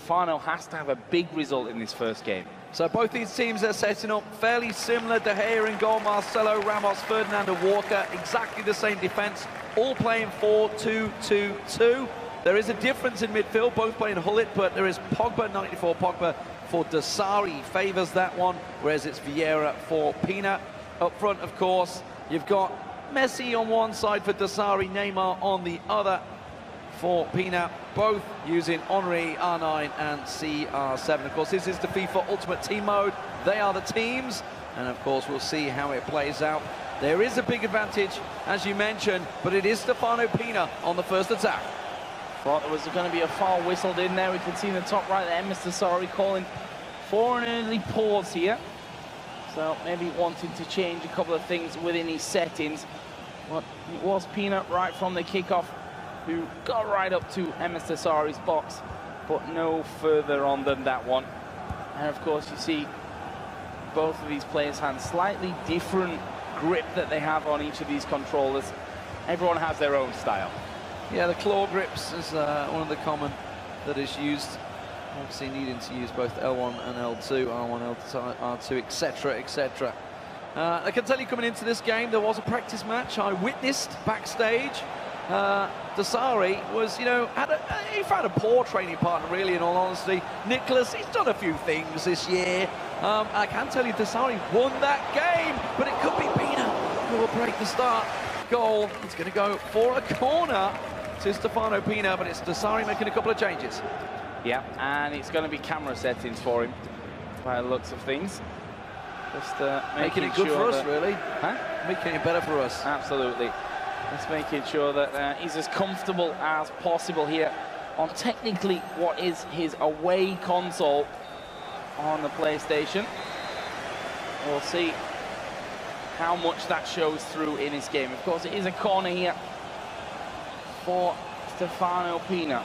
Stefano has to have a big result in this first game. So both these teams are setting up fairly similar. De Gea in goal, Marcelo, Ramos, Ferdinand and Walker, exactly the same defence, all playing 4-2-2-2. There is a difference in midfield, both playing Hullet, but there is Pogba, 94 Pogba for Dossrey. He favours that one, whereas it's Vieira for Pina. Up front, of course, you've got Messi on one side for Dossrey, Neymar on the other for Pina, both using Henry, R9 and CR7. Of course, this is the FIFA Ultimate Team Mode. They are the teams, and of course, we'll see how it plays out. There is a big advantage, as you mentioned, but it is Stiphanopinna on the first attack. Thought there was going to be a foul whistled in there. We can see in the top right there, Msddossary calling for an early pause here. So maybe wanting to change a couple of things within his settings. But it was Pina right from the kickoff who got right up to Msddossary's box, but no further on than that one. And of course you see both of these players' hands slightly different grip that they have on each of these controllers. Everyone has their own style. Yeah, the claw grips is one of the common that is used. Obviously needing to use both L1 and L2, R1, L2, R2, etc., etc. I can tell you coming into this game, there was a practice match I witnessed backstage. Dossrey was, he found a poor training partner, really, in all honesty. Nicholas, he's done a few things this year. I can tell you, Dossrey won that game, but it could be Bina who will break the start. Goal, it's going to go for a corner to Stiphanopinna, but it's Dossrey making a couple of changes. Yeah, and it's going to be camera settings for him, by the looks of things. Just making it good for us, really. Huh? Making it better for us. Absolutely. Just making sure that he's as comfortable as possible here on technically what is his away console on the PlayStation. We'll see how much that shows through in his game. Of course, it is a corner here for Stiphanopinna.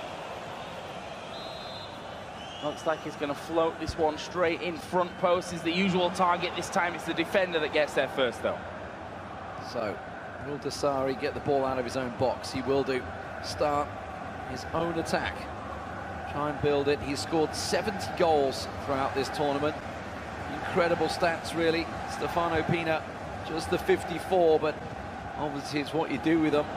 Looks like he's going to float this one straight in. Front post is the usual target. This time it's the defender that gets there first, though. So, will Dossrey get the ball out of his own box? He will do. Start his own attack. Try and build it. He's scored 70 goals throughout this tournament. Incredible stats, really. Stiphanopinna, just the 54, but obviously it's what you do with them.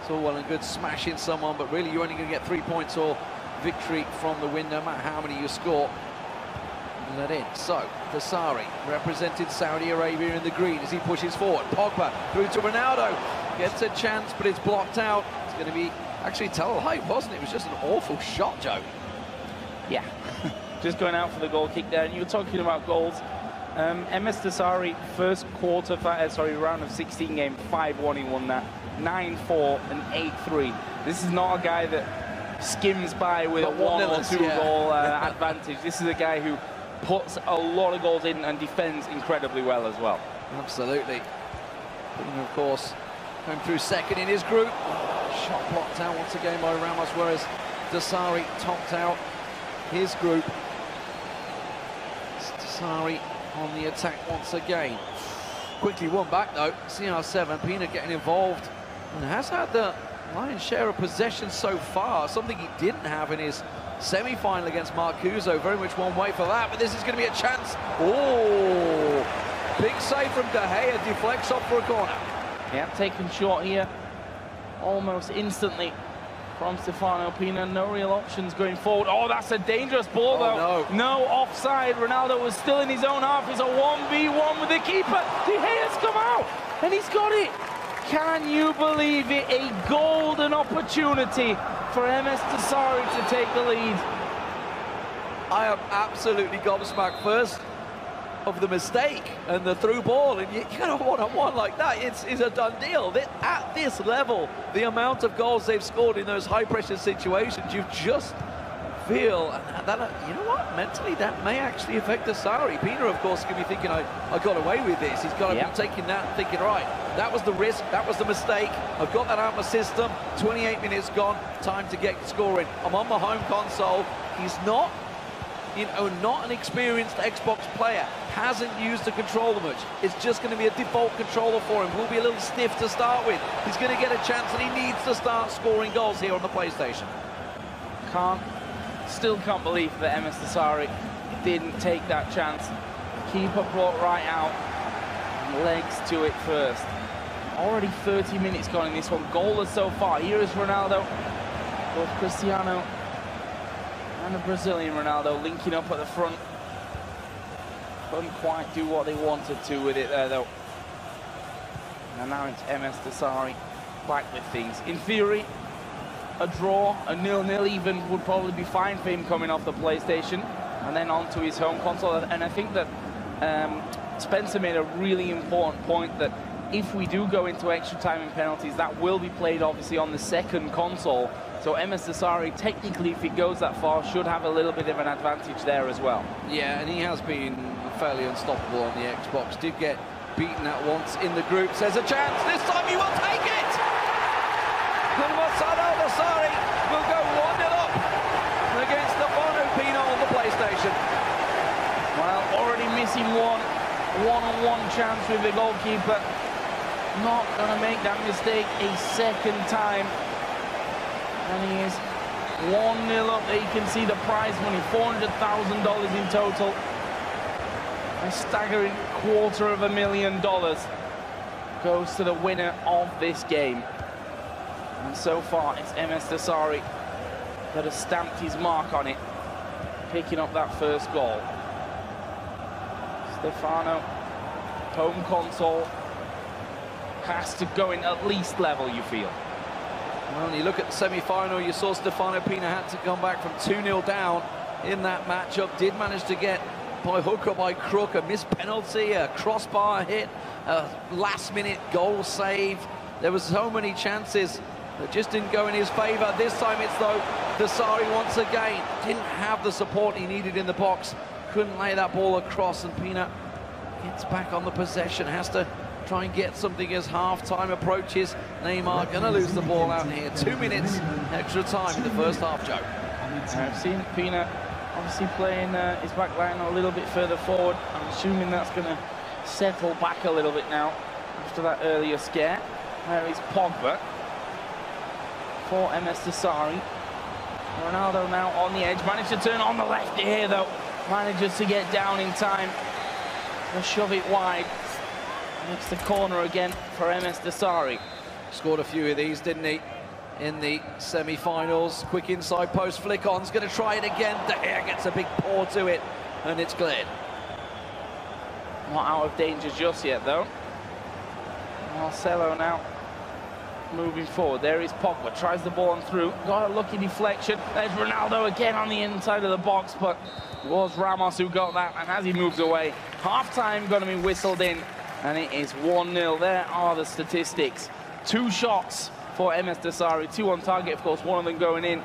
It's all well and good smashing someone, but really you're only going to get 3 points or victory from the win, no matter how many you score. Let in. So, Dossrey represented Saudi Arabia in the green as he pushes forward. Pogba through to Ronaldo. Gets a chance, but it's blocked out. It's going to be actually Tel Aviv, wasn't it? It was just an awful shot, Joe. Yeah, just going out for the goal kick there. And you were talking about goals. Msddossary, first quarter, round of 16 game, 5-1 he won that. 9-4 and 8-3. This is not a guy that skims by with a 1 or 2 goal advantage. This is a guy who puts a lot of goals in and defends incredibly well as well. Absolutely. And of course, going through second in his group. Shot blocked out once again by Ramos, whereas Dossrey topped out his group. Dossrey on the attack once again. Quickly won back though. CR7, Pina getting involved and has had the lion's share of possession so far, something he didn't have in his semi-final against Marcuso. Very much one way for that, but this is going to be a chance. Oh, big save from De Gea, deflects off for a corner. Yeah, taken short here almost instantly from Stiphanopinna. No real options going forward. Oh, that's a dangerous ball though. No offside. Ronaldo was still in his own half. It's a 1v1 with the keeper. De Gea's come out and he's got it. Can you believe it? A golden opportunity for Msddossary to take the lead. I am absolutely gobsmacked first of the mistake and the through ball, and you get a one-on-one like that, it's a done deal. At this level, the amount of goals they've scored in those high-pressure situations, you just feel that, you know what, mentally that may actually affect Dossrey. Pina, of course, can be thinking, I got away with this. He's got to be taking that and thinking, right, that was the risk, that was the mistake. I've got that out of my system. 28 minutes gone, time to get scoring. I'm on my home console. He's not, not an experienced Xbox player. Hasn't used the controller much. It's just going to be a default controller for him. Will be a little stiff to start with. He's going to get a chance, and he needs to start scoring goals here on the PlayStation. Can't Still can't believe that Msddossary didn't take that chance. Keeper brought right out. Legs to it first. Already 30 minutes gone in this one. Goalless so far. Here is Ronaldo. Both Cristiano and the Brazilian Ronaldo linking up at the front. Couldn't quite do what they wanted to with it there, though. And now it's Msddossary back with things. In theory, a draw, a 0-0 even would probably be fine for him coming off the PlayStation and then onto his home console. And I think that Spencer made a really important point that if we do go into extra time and penalties, that will be played obviously on the second console. So Msddossary, technically, if he goes that far, should have a little bit of an advantage there as well. Yeah, and he has been fairly unstoppable on the Xbox. Did get beaten at once in the groups. There's a chance. This time he will take it! And Msddossary will go 1-0 up against Stiphanopinna on the PlayStation. Well, already missing one-on-one chance with the goalkeeper. Not going to make that mistake a second time. And he is 1-0 up. There you can see the prize money, $400,000 in total. A staggering $250,000 goes to the winner of this game. And so far, it's Msddossary that has stamped his mark on it, picking up that first goal. Stefano, home console, has to go in at least level, you feel? Well, you look at the semi-final, you saw Stiphanopinna had to come back from 2-0 down in that matchup. Did manage to get, by hook or by crook, a missed penalty, a crossbar hit, a last-minute goal save. There were so many chances that just didn't go in his favour. This time it's, though, Dossrey once again didn't have the support he needed in the box. Couldn't lay that ball across, and Pina gets back on the possession, has to try and get something as half-time approaches. Neymar gonna lose the ball out here. 2 minutes extra time in the first half, Joe. I've seen Pina obviously playing his back line a little bit further forward. I'm assuming that's gonna settle back a little bit now after that earlier scare. There is Pogba for Msddossary. Ronaldo now on the edge, managed to turn on the left here though. Manages to get down in time to shove it wide. Makes the corner again for Msddossary. Scored a few of these, didn't he, in the semi-finals? Quick inside post flick on, he's going to try it again. De Gea gets a big paw to it, and it's cleared. Not out of danger just yet, though. Marcelo now moving forward. There is Pogba, tries the ball on through. Got a lucky deflection. There's Ronaldo again on the inside of the box, but it was Ramos who got that, and as he moves away, half-time going to be whistled in. And it is 1-0. There are the statistics. 2 shots for Msddossary, 2 on target, of course, 1 of them going in.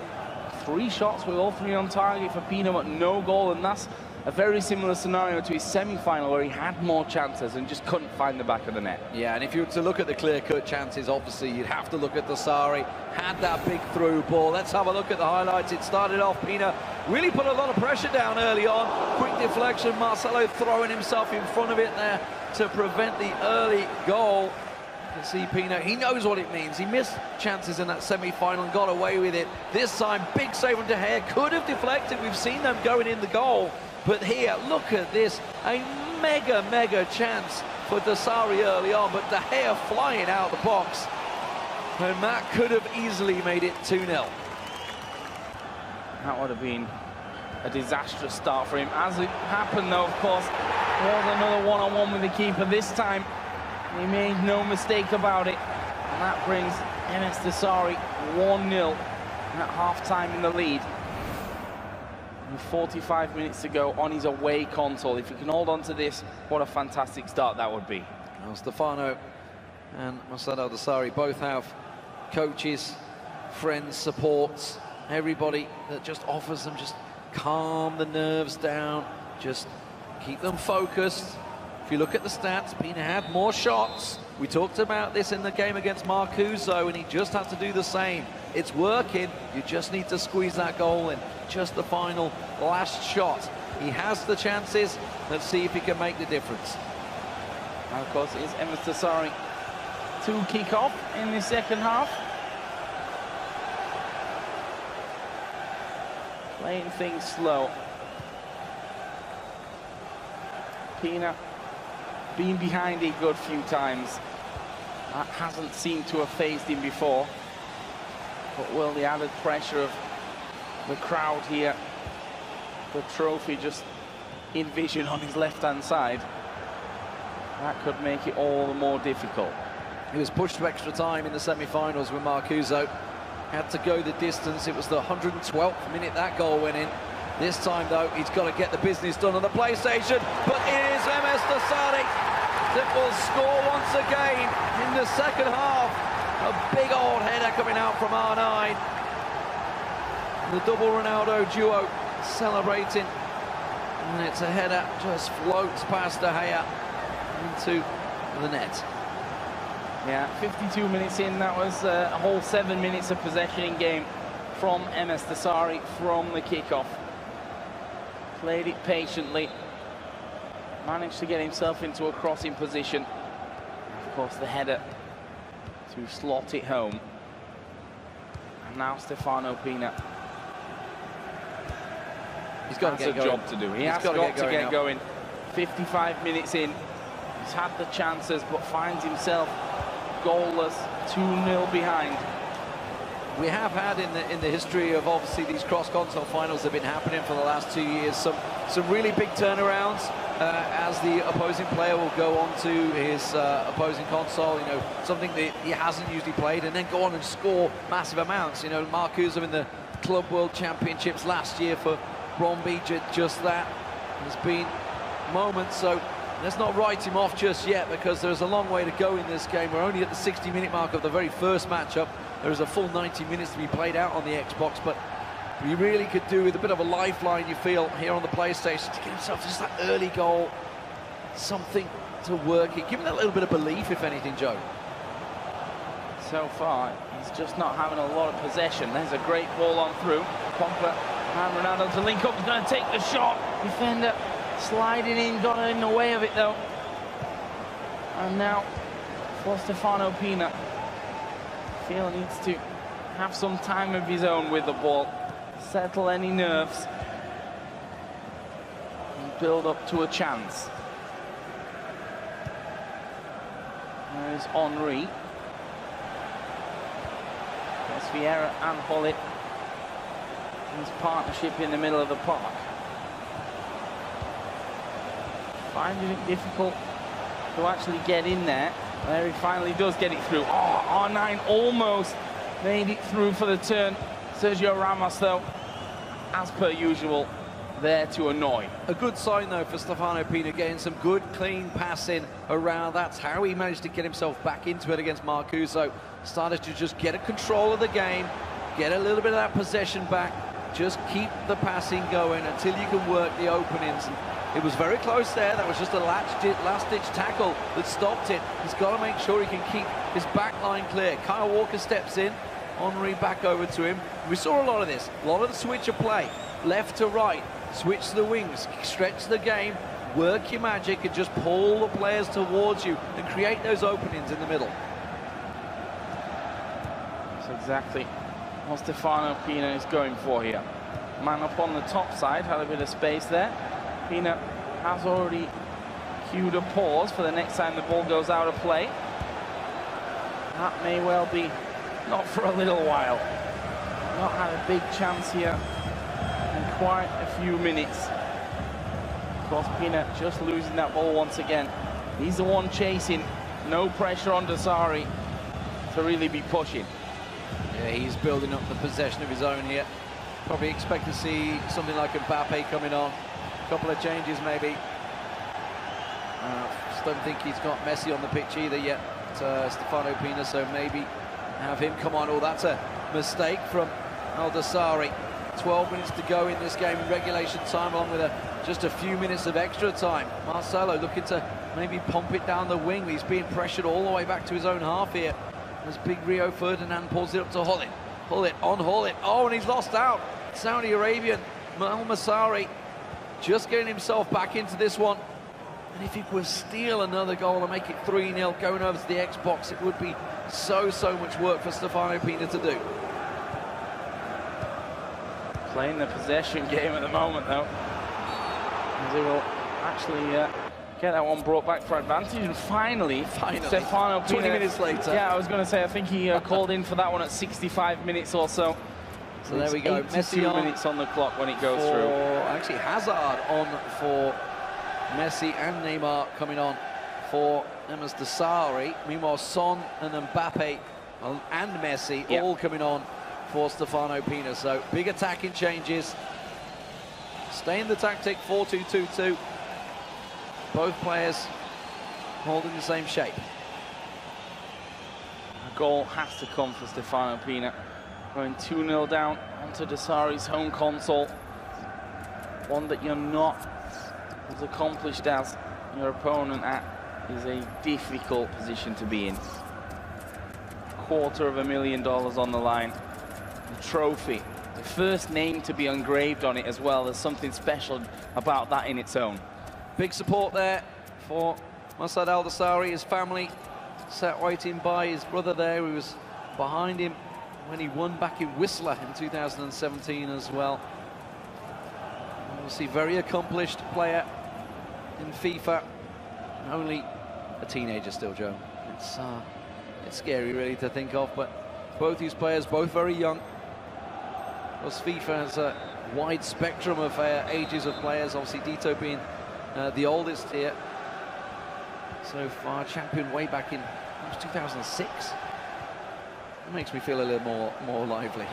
3 shots with all 3 on target for Pina, but no goal, and that's a very similar scenario to his semi-final where he had more chances and just couldn't find the back of the net. Yeah, and if you were to look at the clear-cut chances, obviously you'd have to look at Dossrey. Had that big through ball. Let's have a look at the highlights. It started off, Pina really put a lot of pressure down early on. Quick deflection, Marcelo throwing himself in front of it there to prevent the early goal. You can see Pina, he knows what it means. He missed chances in that semi-final and got away with it. This time, big save from De Gea. Could have deflected. We've seen them going in the goal. But here, look at this. A mega chance for Dossrey early on, but De Gea flying out the box. And that could have easily made it 2-0. That would have been a disastrous start for him. As it happened, though, of course, was another one-on-one with the keeper. This time, he made no mistake about it. And that brings Msddossary 1-0 at half-time in the lead. With 45 minutes to go on his away console. If he can hold on to this, what a fantastic start that would be. Well, Stefano and Msddossary both have coaches, friends, supports, everybody that just offers them, just calm the nerves down, just keep them focused. If you look at the stats, Pina had more shots. We talked about this in the game against Marcuso, and he just has to do the same. It's working, you just need to squeeze that goal in. Just the final, last shot. He has the chances. Let's see if he can make the difference. And of course, it is Msddossary to kick off in the second half. playing things slow. Pina been behind a good few times. That hasn't seemed to have phased him before. But will the added pressure of the crowd here, the trophy just in vision on his left-hand side, that could make it all the more difficult. He was pushed to extra time in the semi-finals when Marcuso had to go the distance. It was the 112th minute that goal went in. This time, though, he's got to get the business done on the PlayStation. But it is Msddossary that will score once again in the second half. A big old header coming out from R9. The double Ronaldo duo celebrating. And it's a header, just floats past De Gea into the net. Yeah, 52 minutes in, that was a whole 7 minutes of possession in game from Msddossary from the kickoff. Played it patiently, managed to get himself into a crossing position. Of course, the header to slot it home. And now Stiphanopinna. He's got a job to do. He has got to get going. 55 minutes in, he's had the chances, but finds himself goalless, 2-0 behind. We have had in the history of obviously these cross-console finals that have been happening for the last 2 years some really big turnarounds as the opposing player will go on to his opposing console, you know, something that he hasn't usually played, and then go on and score massive amounts. You know, Marcuso in the Club World Championships last year for Bromby, just that. There's been moments, so let's not write him off just yet, because there's a long way to go in this game. We're only at the 60-minute mark of the very first matchup. There is a full 90 minutes to be played out on the Xbox, but you really could do with a bit of a lifeline, you feel, here on the PlayStation, to get himself just that early goal, something to work it. Give him that little bit of belief, if anything, Joe. So far, he's just not having a lot of possession. There's a great ball on through. Pompa and Ronaldo to link up. He's going to take the shot. Defender sliding in, got in the way of it, though. And now, for Stiphanopinna, feel he needs to have some time of his own with the ball, settle any nerves, and build up to a chance. There's Henry. There's Vieira and Hullet. His partnership in the middle of the park. Finding it difficult to actually get in there. There he finally does get it through. Oh, R9 almost made it through for the turn. Sergio Ramos, though, as per usual, there to annoy. A good sign, though, for Stiphanopinna, getting some good, clean passing around. That's how he managed to get himself back into it against Marcuso. Started to just get a control of the game, get a little bit of that possession back, just keep the passing going until you can work the openings. And it was very close there. That was just a last-ditch tackle that stopped it. He's got to make sure he can keep his back line clear. Kyle Walker steps in, Henry back over to him. We saw a lot of this, a lot of the switch of play, left to right, switch the wings, stretch the game, work your magic, and just pull the players towards you and create those openings in the middle. That's exactly what Stiphanopinna is going for here. Man up on the top side, had a bit of space there. Pina has already cued a pause for the next time the ball goes out of play. That may well be not for a little while. Not had a big chance here in quite a few minutes. Of course, Pina just losing that ball once again. He's the one chasing. No pressure on Dossary to really be pushing. Yeah, he's building up the possession of his own here. Probably expect to see something like Mbappe coming on. Couple of changes maybe. Don't think he's got Messi on the pitch either yet, Stiphanopinna, so maybe have him come on. Oh, that's a mistake from Dossary. 12 minutes to go in this game in regulation time, along with just a few minutes of extra time. Marcelo looking to maybe pump it down the wing. He's being pressured all the way back to his own half here. As big Rio Ferdinand pulls it up to Hullet. Hullet on Hullet. Oh, and he's lost out. Saudi Arabian Al-Masari just getting himself back into this one. And if he could steal another goal and make it 3-0 going over to the Xbox, it would be so much work for Stiphanopinna to do. Playing the possession game at the moment, though. As they will actually get that one brought back for advantage. And finally Stiphanopinna, 20 minutes later. Yeah, I was going to say, I think he called in for that one at 65 minutes or so. So there we go. Messi on minutes on the clock when it goes through. Actually, Hazard on for Messi and Neymar coming on for Msddossary. Meanwhile, Son and Mbappe and Messi all coming on for Stiphanopinna. So big attacking changes. Stay in the tactic, 4-2-2-2. Both players holding the same shape. A goal has to come for Stiphanopinna. Going 2-0 down onto Dossary's home console. One that you're not as accomplished as your opponent at is a difficult position to be in. $250,000 on the line. The trophy, the first name to be engraved on it as well. There's something special about that in its own. Big support there for Masad Al-Dossary, his family sat waiting by his brother there, who was behind him when he won back in Whistler in 2017 as well. Obviously very accomplished player in FIFA, only a teenager still, Joe. It's scary really to think of, but both these players, both very young. Because FIFA has a wide spectrum of ages of players, obviously Dito being the oldest here. So far, champion way back in 2006. It makes me feel a little more lively.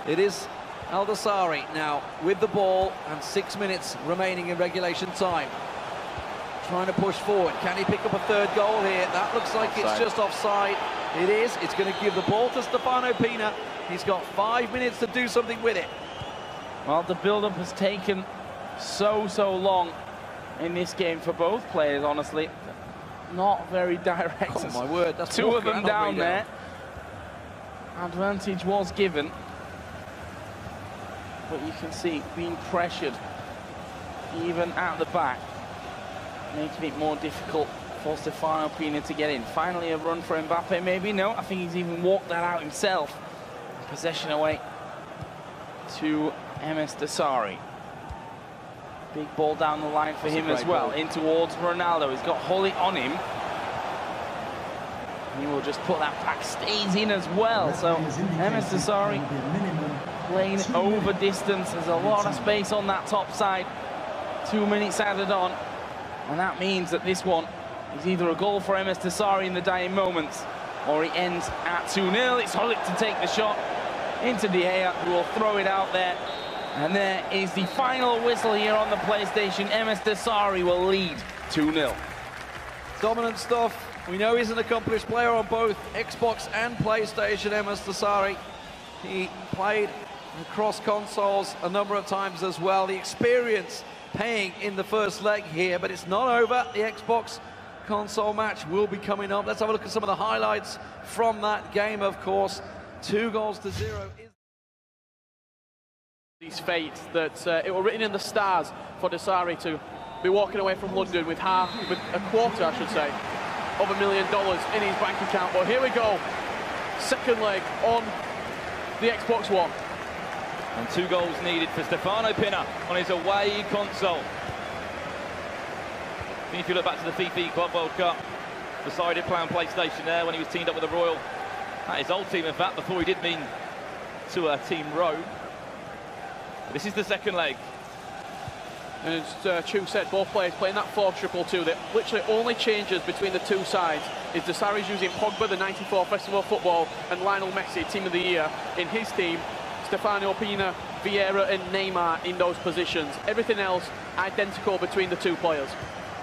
It is Al-Dossary now with the ball and 6 minutes remaining in regulation time. Trying to push forward. Can he pick up a third goal here? That looks like it's just offside. It is. It's going to give the ball to Stiphanopinna. He's got 5 minutes to do something with it. Well, the build-up has taken so long in this game for both players, honestly. Not very direct. Oh my word, that's two of them down there. Advantage was given, but you can see being pressured even at the back, making it more difficult for Stiphanopinna to get in. Finally a run for Mbappe, maybe? No, I think he's even walked that out himself. Possession away to Msddossary. Big ball down the line for him as well, in towards Ronaldo. He's got Holly on him. He will just put that back, stays in as well. So Msddossary playing over distance. There's a lot of space on that top side. 2 minutes added on. And that means that this one is either a goal for Msddossary in the dying moments, or it ends at 2-0. It's Holly to take the shot into De Gea, who will throw it out there. And there is the final whistle here on the PlayStation. Msddossary will lead 2-0. Dominant stuff. We know he's an accomplished player on both Xbox and PlayStation, Msddossary. He played across consoles a number of times as well. The experience paying in the first leg here, but it's not over. The Xbox console match will be coming up. Let's have a look at some of the highlights from that game, of course. 2-0. These fates that it were written in the stars for Dossary to be walking away from London with a quarter, I should say, of $1 million in his bank account. But here we go, second leg on the Xbox One. And 2 goals needed for Stiphanopinna on his away console. I think if you look back to the FIFA Club World Cup, Dossary did play on PlayStation there when he was teamed up with the Royal. That is old team, in fact, before he did mean to Team Rowe. This is the second leg. And as Chu said, both players playing that 4-2-2 that literally only changes between the two sides is Dossary's using Pogba, the '94 Festival of Football, and Lionel Messi, Team of the Year, in his team. Stiphanopinna, Vieira and Neymar in those positions. Everything else identical between the two players.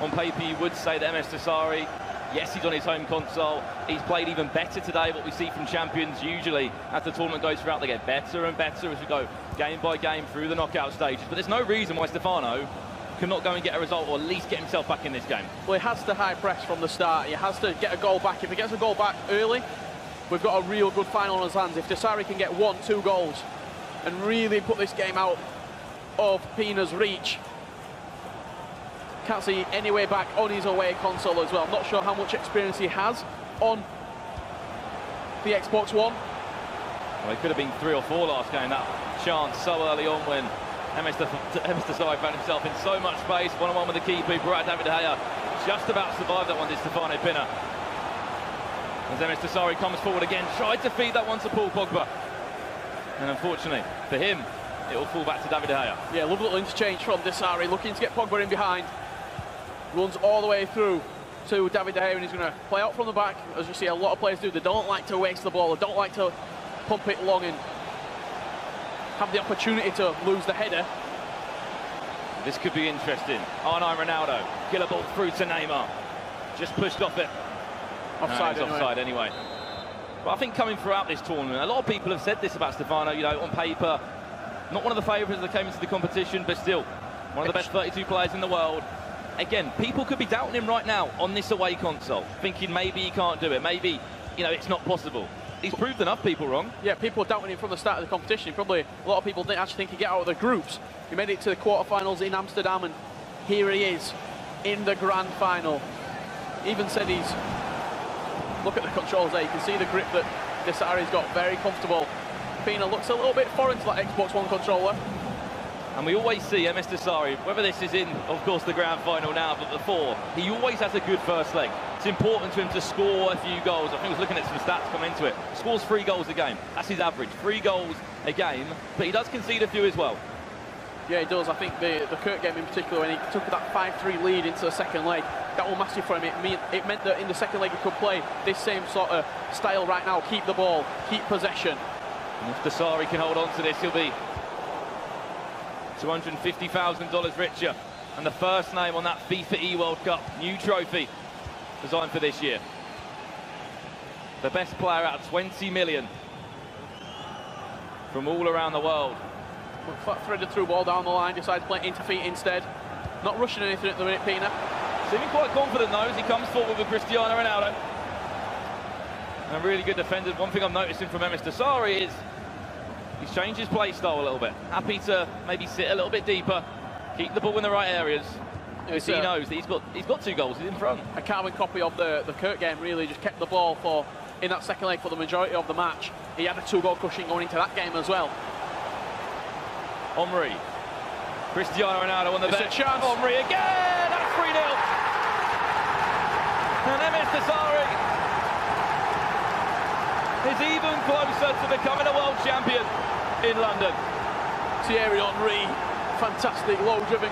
On paper, you would say that Msddossary, yes, he's on his home console. He's played even better today. What we see from champions usually, as the tournament goes throughout, they get better and better as we go game by game through the knockout stages. But there's no reason why Stefano cannot go and get a result, or at least get himself back in this game. Well, he has to high press from the start. He has to get a goal back. If he gets a goal back early, we've got a real good final on his hands. If Dossary can get 1-2 goals and really put this game out of Pinna's reach, can't see any way back on his away console as well. I'm not sure how much experience he has on the Xbox One. Well, it could have been 3 or 4 last game, that chance so early on when Msddossary found himself in so much space, one-on-one with the keeper, brought David De Gea, just about survived that one, did Stiphanopinna. As Msddossary comes forward again, tried to feed that one to Paul Pogba. And unfortunately, for him, it will fall back to David De Gea. Yeah, lovely little interchange from Dossrey, looking to get Pogba in behind. Runs all the way through to David De Gea, and he's going to play out from the back. As you see a lot of players do, they don't like to waste the ball, they don't like to pump it long and have the opportunity to lose the header. This could be interesting. R9 Ronaldo, kill a ball through to Neymar. Just pushed off it. Offside, no, offside anyway. But I think coming throughout this tournament, a lot of people have said this about Stefano, you know, on paper, not one of the favourites that came into the competition, but still, one of the best 32 players in the world. Again, people could be doubting him right now on this away console, thinking maybe he can't do it, maybe, you know, it's not possible. He's proved enough people wrong. Yeah, people doubting him from the start of the competition. Probably a lot of people didn't actually think he'd get out of the groups. He made it to the quarterfinals in Amsterdam, and here he is in the grand final. Even said he's... Look at the controls there. You can see the grip that Dossrey's got. Very comfortable. Pina looks a little bit foreign to that Xbox One controller. And we always see Msddossary, whether this is in, of course, the grand final now, but before, he always has a good first leg. It's important to him to score a few goals. I think I was looking at some stats come into it. Scores 3 goals a game. That's his average, 3 goals a game. But he does concede a few as well. Yeah, he does. I think the Kurt game in particular, when he took that 5-3 lead into the second leg, that was massive for him. It meant that in the second leg he could play this same sort of style right now. Keep the ball, keep possession. And if Dossrey can hold on to this, he'll be $250,000 richer, and the first name on that FIFA World Cup new trophy designed for this year. The best player out of 20 million from all around the world. Flat threaded through ball down the line, decides to play into feet instead. Not rushing anything at the minute, Pina. Seeming quite confident though as he comes forward with Cristiano Ronaldo. And really good defenders. One thing I'm noticing from Msddossary is he's changed his play style a little bit. Happy to maybe sit a little bit deeper, keep the ball in the right areas. Because he knows that he's got 2 goals, he's in front. A carbon copy of the Kurt game, really just kept the ball in that second leg for the majority of the match. He had a 2-goal cushion going into that game as well. Omri, Cristiano Ronaldo on the bench. Chance. Omri again, that's 3-0. And Msddossary is even closer to becoming a world champion in London. Thierry Henry, fantastic low driven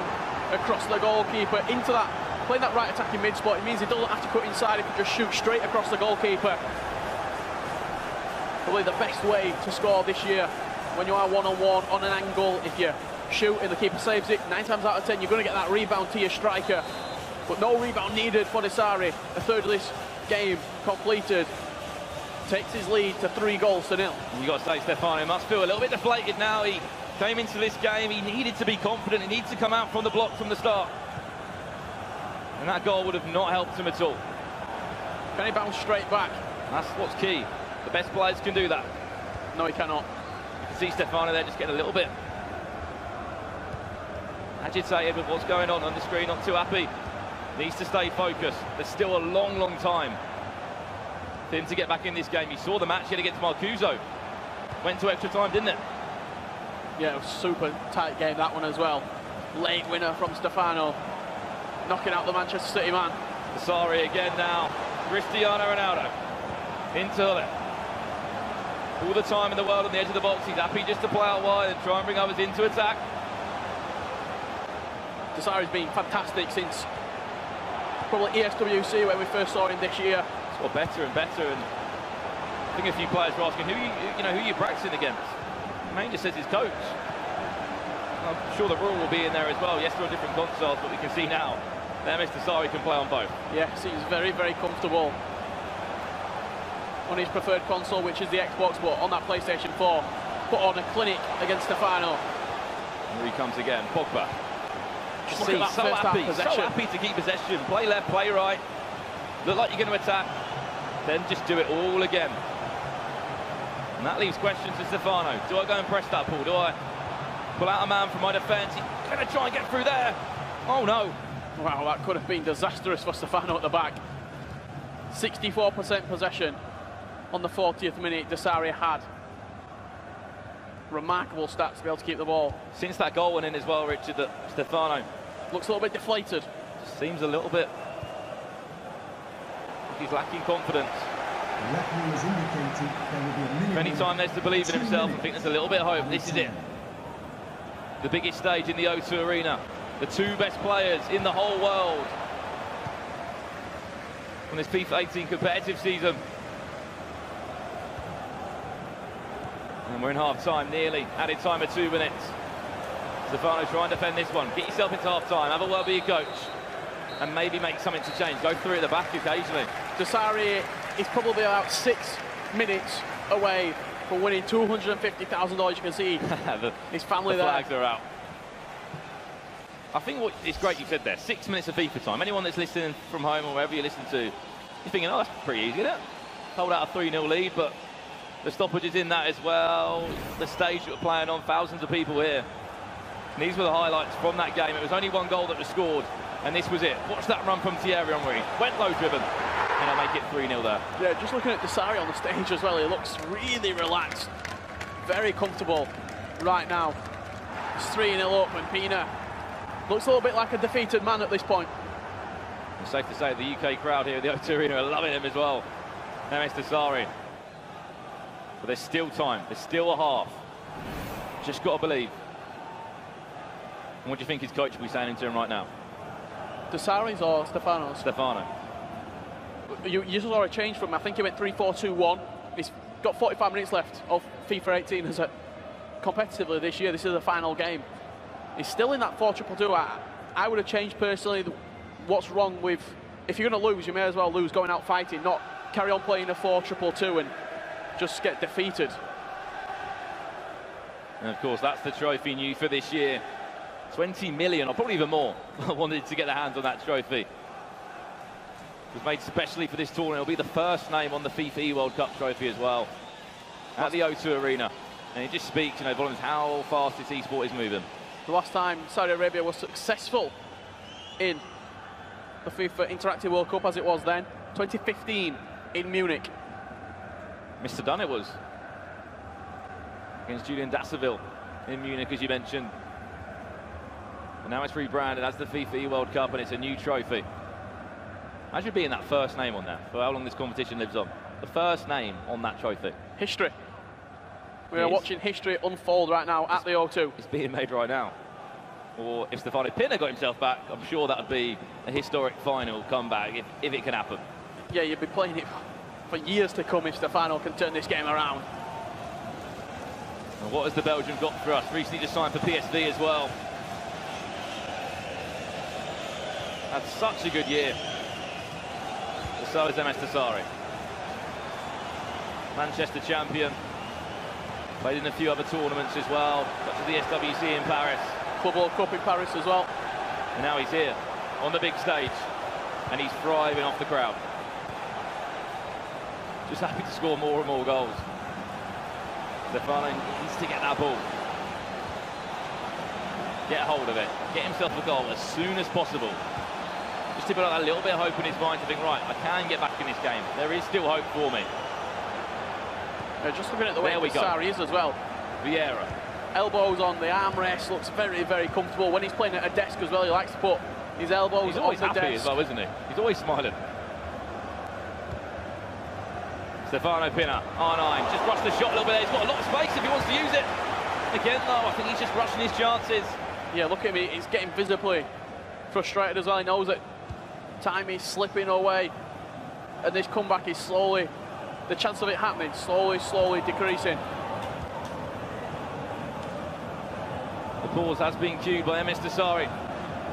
across the goalkeeper into that, playing that right attacking mid spot. It means he doesn't have to cut inside, he can just shoot straight across the goalkeeper. Probably the best way to score this year, when you are one-on-one on an angle. If you shoot and the keeper saves it, 9 times out of 10 you're going to get that rebound to your striker. But no rebound needed for Dossrey. A third of this game completed. Takes his lead to 3-0. You got to say, Stefano must feel a little bit deflated now. He came into this game, he needed to be confident, he needs to come out from the block from the start. And that goal would have not helped him at all. Can he bounce straight back? That's what's key. The best players can do that. No, he cannot. You can see Stefano there just getting a little bit agitated with what's going on the screen, not too happy. Needs to stay focused. There's still a long, long time for him to get back in this game. You saw the match yet against Marcuso. Went to extra time, didn't it? Yeah, it was a super tight game, that one as well. Late winner from Stefano, knocking out the Manchester City man. Dossrey again now. Cristiano Ronaldo into it. All the time in the world on the edge of the box. He's happy just to play out wide and try and bring others into attack. Dossrey's been fantastic since probably ESWC, where we first saw him this year. It's got better and better, and I think a few players were asking who you practicing against. Main just says his coach. I'm sure the rule will be in there as well. Yes, there are different consoles, but we can see now that Msddossary can play on both. Yes, he's very, very comfortable on his preferred console, which is the Xbox, but on that PlayStation 4, put on a clinic against Stefano. Here he comes again, Pogba. Just look at that so happy to keep possession, play left, play right, look like you're going to attack, then just do it all again. And that leaves questions to Stefano. Do I go and press that ball? Do I pull out a man from my defence? He's going to try and get through there. Oh no. Wow, that could have been disastrous for Stefano at the back. 64% possession on the 40th minute Dossrey had. remarkable stats to be able to keep the ball. Since that goal went in as well, Richard, that Stefano looks a little bit deflated. Seems a little bit... he's lacking confidence. Anytime there's to believe in himself, I think there's a little bit of hope. This is it. The biggest stage in the O2 Arena. The two best players in the whole world on this FIFA 18 competitive season. And we're in half-time, nearly. Added time of 2 minutes. Stefano try and defend this one. Get yourself into half-time. Have a word with your coach. And maybe make something to change. Go through at the back occasionally. Dossary is probably about 6 minutes away from winning $250,000. You can see his family the there. flags are out. I think it's great you said there. 6 minutes of FIFA time. Anyone that's listening from home or wherever you listen to, you're thinking, oh, that's pretty easy, isn't it? Hold out a 3-0 lead, but the stoppage is in that as well. The stage that we're playing on, thousands of people here. And these were the highlights from that game. It was only 1 goal that was scored, and this was it. Watch that run from Thierry Henry. Went low driven, and I'll make it 3-0 there. Yeah, just looking at Dossary on the stage as well, he looks really relaxed. Very comfortable right now. It's 3-0 up, and Bina looks a little bit like a defeated man at this point. It's safe to say the UK crowd here at the O2 Arena are loving him as well. Msddossary. But there's still time. There's still a half. Just got to believe. And what do you think his coach will be saying to him right now? Dossary's or Stefano's? Stefano. You saw a change from him. I think he went 3-4-2-1. He's got 45 minutes left of FIFA 18 as competitively this year. This is the final game. He's still in that 4-2-2. I would have changed personally. What's wrong with, if you're going to lose, you may as well lose going out fighting, not carry on playing a 4-2-2 and just get defeated. And of course, that's the trophy new for this year. 20 million, or probably even more, wanted to get their hands on that trophy. It was made specially for this tournament. It'll be the first name on the FIFA World Cup trophy as well at the O2 Arena. And it just speaks, you know, volumes how fast this esport is moving. The last time Saudi Arabia was successful in the FIFA Interactive World Cup as it was then, 2015 in Munich. Mr. Dunn it was. Against Julian Dasseville in Munich, as you mentioned. And now it's rebranded as the FIFA World Cup, and it's a new trophy. Imagine being that first name on there, for how long this competition lives on. The first name on that trophy. History. We are watching history unfold right now at the O2. It's being made right now. Or if Stiphanopinna got himself back, I'm sure that would be a historic final comeback, if it can happen. Yeah, you'd be playing it for years to come if Stefano can turn this game around. And what has the Belgian got for us? Recently just signed for PSV as well. Had such a good year. So is Msddossary. Manchester champion. Played in a few other tournaments as well, such as the SWC in Paris. Club World Cup in Paris as well. And now he's here, on the big stage, and he's thriving off the crowd. Just happy to score more and more goals. Stefano needs to get that ball. Get hold of it, get himself a goal as soon as possible. Just to put out a little bit of hope in his mind to think, right, I can get back in this game. There is still hope for me. Just looking at the way Dossary is as well. Vieira. Elbows on the armrest, looks very, very comfortable. When he's playing at a desk as well, he likes to put his elbows on the desk. He's always happy as well, isn't he? He's always smiling. Stiphanopinna, R9, just rushed the shot a little bit there. He's got a lot of space if he wants to use it. Again, though, I think he's just rushing his chances. Yeah, look at him, he's getting visibly frustrated as well. He knows that time is slipping away. And this comeback is slowly, the chance of it happening, slowly decreasing. The pause has been cued by Msddossary.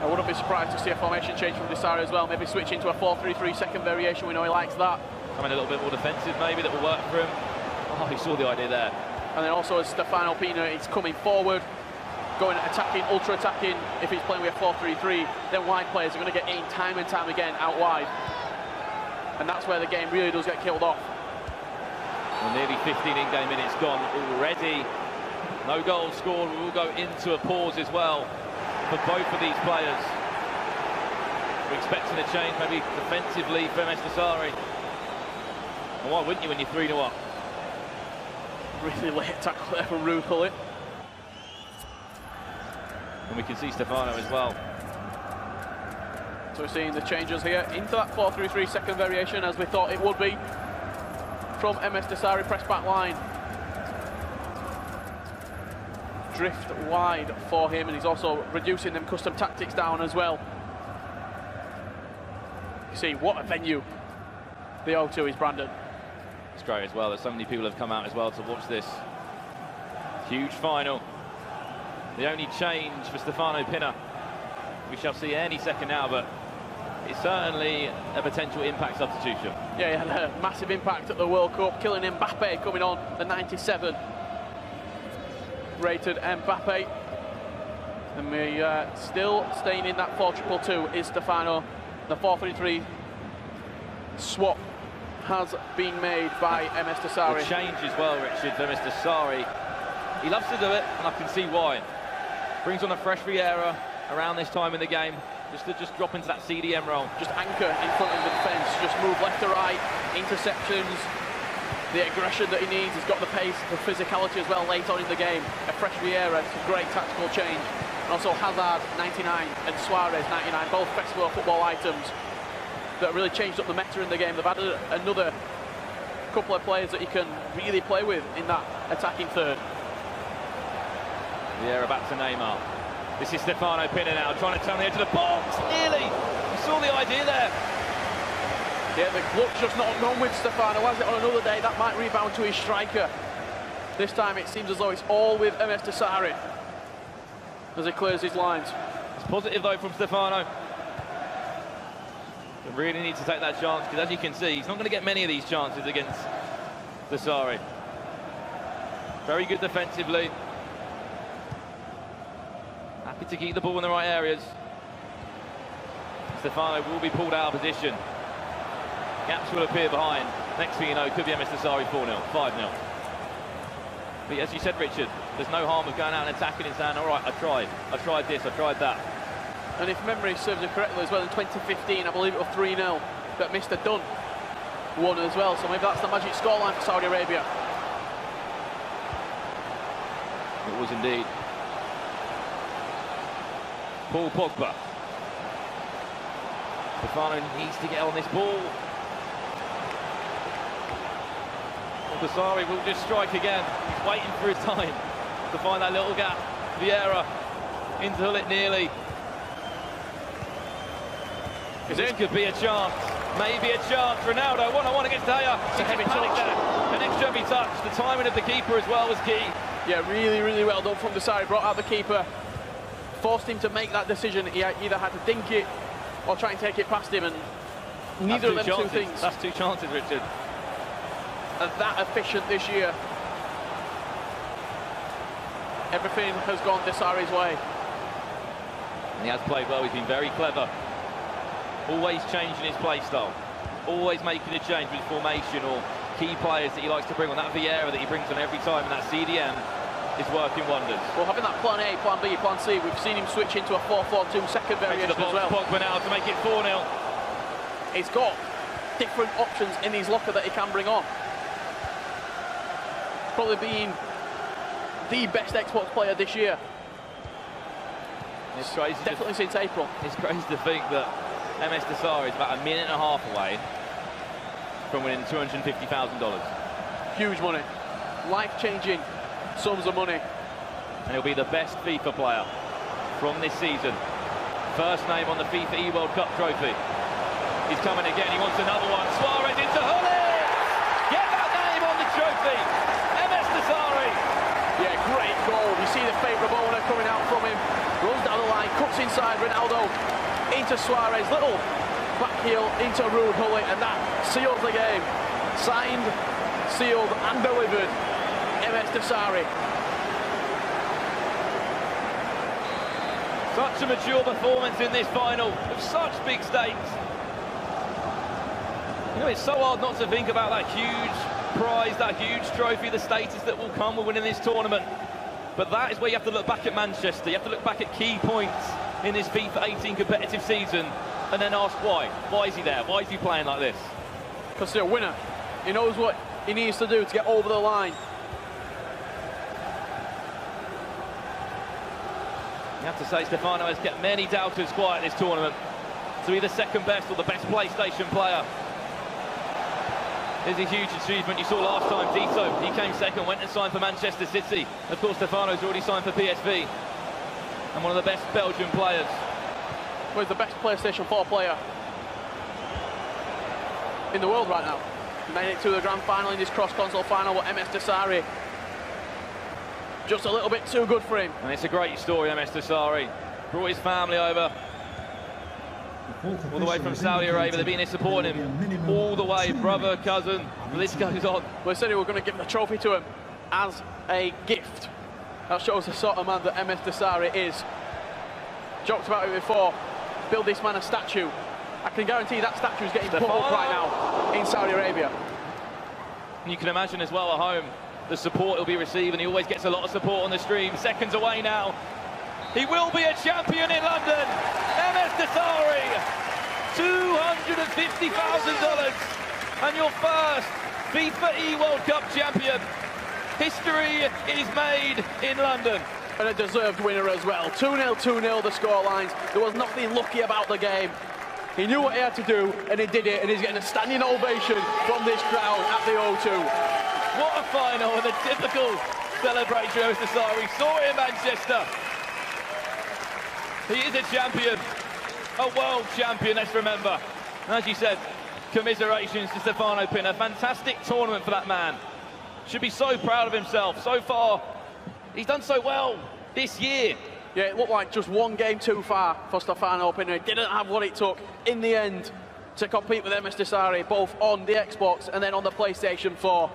I wouldn't be surprised to see a formation change from Dossary as well. Maybe switch into a 4-3-3 second variation. We know he likes that. Coming a little bit more defensive, maybe, that will work for him. Oh, he saw the idea there. And then also as Stiphanopinna, he's coming forward, going attacking, ultra-attacking. If he's playing with a 4-3-3, then wide players are going to get in time and time again out wide. And that's where the game really does get killed off. Well, nearly 15 in-game minutes gone already. No goals scored. We will go into a pause as well for both of these players. We're expecting a change, maybe defensively for Msddossary. And why wouldn't you when you're 3-0 up? Really late tackle there from Ruth Hullett. And we can see Stefano as well. So we're seeing the changes here into that 4-3-3 second variation, as we thought it would be, from Msddossary press back line. Drift wide for him, and he's also reducing them custom tactics down as well. You see what a venue the O2 is, Brandon. It's great as well that so many people have come out as well to watch this huge final. The only change for Stiphanopinna, we shall see any second now, but it's certainly a potential impact substitution. Yeah, he had a massive impact at the World Cup, killing Mbappe coming on, the 97 rated Mbappe. And we still staying in that 4-2-2 is Stefano. The 4-3-3 swap has been made by Msddossary. The change as well, Richard, for Msddossary. He loves to do it, and I can see why. Brings on a fresh Vieira around this time in the game, just to drop into that CDM role. Just anchor in front of the defence, just move left to right, interceptions, the aggression that he needs. He's got the pace, the physicality as well late on in the game. A fresh Vieira, it's a great tactical change. And also Hazard, 99, and Suarez, 99, both festival football items that really changed up the meta in the game. They've added another couple of players that you can really play with in that attacking third. Vieira back to Neymar. This is Stiphanopinna now, trying to turn the edge of the box, nearly. You saw the idea there. Yeah, the luck's just not gone with Stefano, has it? On another day, that might rebound to his striker. This time it seems as though it's all with Msddossary as he clears his lines. It's positive though from Stefano. They really need to take that chance, because as you can see, he's not going to get many of these chances against Dossary. Very good defensively. Happy to keep the ball in the right areas. Stefano will be pulled out of position. Gaps will appear behind. Next thing you know, could be Msddossary 4-0, 5-0. But as you said, Richard, there's no harm of going out and attacking and saying, all right, I tried this, I tried that. And if memory serves me correctly as well, in 2015, I believe it was 3-0, that Mr. Dunn won as well. So maybe that's the magic scoreline for Saudi Arabia. It was indeed. Paul Pogba. Stefano needs to get on this ball. Dossary will just strike again. He's waiting for his time to find that little gap. Vieira into it nearly. This could be a chance. Maybe a chance. Ronaldo, one-on-one against De Gea. It's a heavy touch there. An extra heavy touch. The timing of the keeper as well was key. Yeah, really, really well done from Dossary. Brought out the keeper. Forced him to make that decision. He either had to dink it or try and take it past him, and neither of them two things. That's two chances, Richard. Are that efficient this year. Everything has gone Dossary's way. And he has played well. He's been very clever. Always changing his play style. Always making a change with his formation or key players that he likes to bring on. That Vieira that he brings on every time, and that CDM is working wonders. Well, having that plan A, plan B, plan C, we've seen him switch into a 4-4-2 second variation as well. Pogba now to make it 4-0. He's got different options in his locker that he can bring on. Probably being the best Xbox player this year. It's crazy. Definitely since April. It's crazy to think that Msddossary is about a minute and a half away from winning $250,000. Huge money. Life-changing sums of money. And he'll be the best FIFA player from this season. First name on the FIFA E-World Cup trophy. He's coming again, he wants another one. Suarez into Hullet! Get that name on the trophy! Msddossary! Yeah, great goal. You see the fake Rabona coming out from him. Runs down the line, cuts inside Ronaldo. Into Suarez, little back heel into Ruud Hullet, and that seals the game. Signed, sealed and delivered. Msddossary. Such a mature performance in this final of such big stakes. You know, it's so hard not to think about that huge prize, that huge trophy, the status that will come with winning this tournament. But that is where you have to look back at Manchester. You have to look back at key points in this FIFA 18 competitive season and then ask why. Why is he there? Why is he playing like this? Because he's a winner. He knows what he needs to do to get over the line. You have to say Stefano has kept many doubters quiet this tournament. To be the second best or the best PlayStation player is a huge achievement. You saw last time Dito, he came second, went and signed for Manchester City. Of course, Stefano's already signed for PSV. And one of the best Belgian players. Well, he's the best PlayStation 4 player in the world right now. He made it to the grand final in this cross-console final with Msddossary. Just a little bit too good for him. And it's a great story, Msddossary. Brought his family over all the way from Saudi Arabia. They've been here supporting him all the way, brother, cousin, the list goes on. We said we were going to give the trophy to him as a gift. That shows the sort of man that Msddossary is. Joked about it before, build this man a statue. I can guarantee that statue is getting put up right now in Saudi Arabia. And you can imagine as well at home the support he'll be receiving. He always gets a lot of support on the stream. Seconds away now. He will be a champion in London. Msddossary, $250,000 and your first FIFA World Cup champion. History is made in London. And a deserved winner as well. 2-0, 2-0 the scorelines. There was nothing lucky about the game. He knew what he had to do and he did it, and he's getting a standing ovation from this crowd at the O2. What a final and a typical celebration of Msddossary. Saw it in Manchester. He is a champion, a world champion, let's remember. And as you said, commiserations to Stiphanopinna. Fantastic tournament for that man. Should be so proud of himself. So far, he's done so well this year. Yeah, it looked like just one game too far for Stiphanopinna. He didn't have what it took in the end to compete with Msddossary, both on the Xbox and then on the PlayStation 4.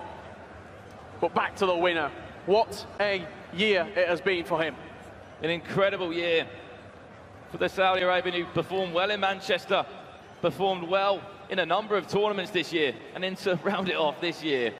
But back to the winner. What a year it has been for him. An incredible year for the Saudi Arabian, who performed well in Manchester, performed well in a number of tournaments this year, and then to round it off this year,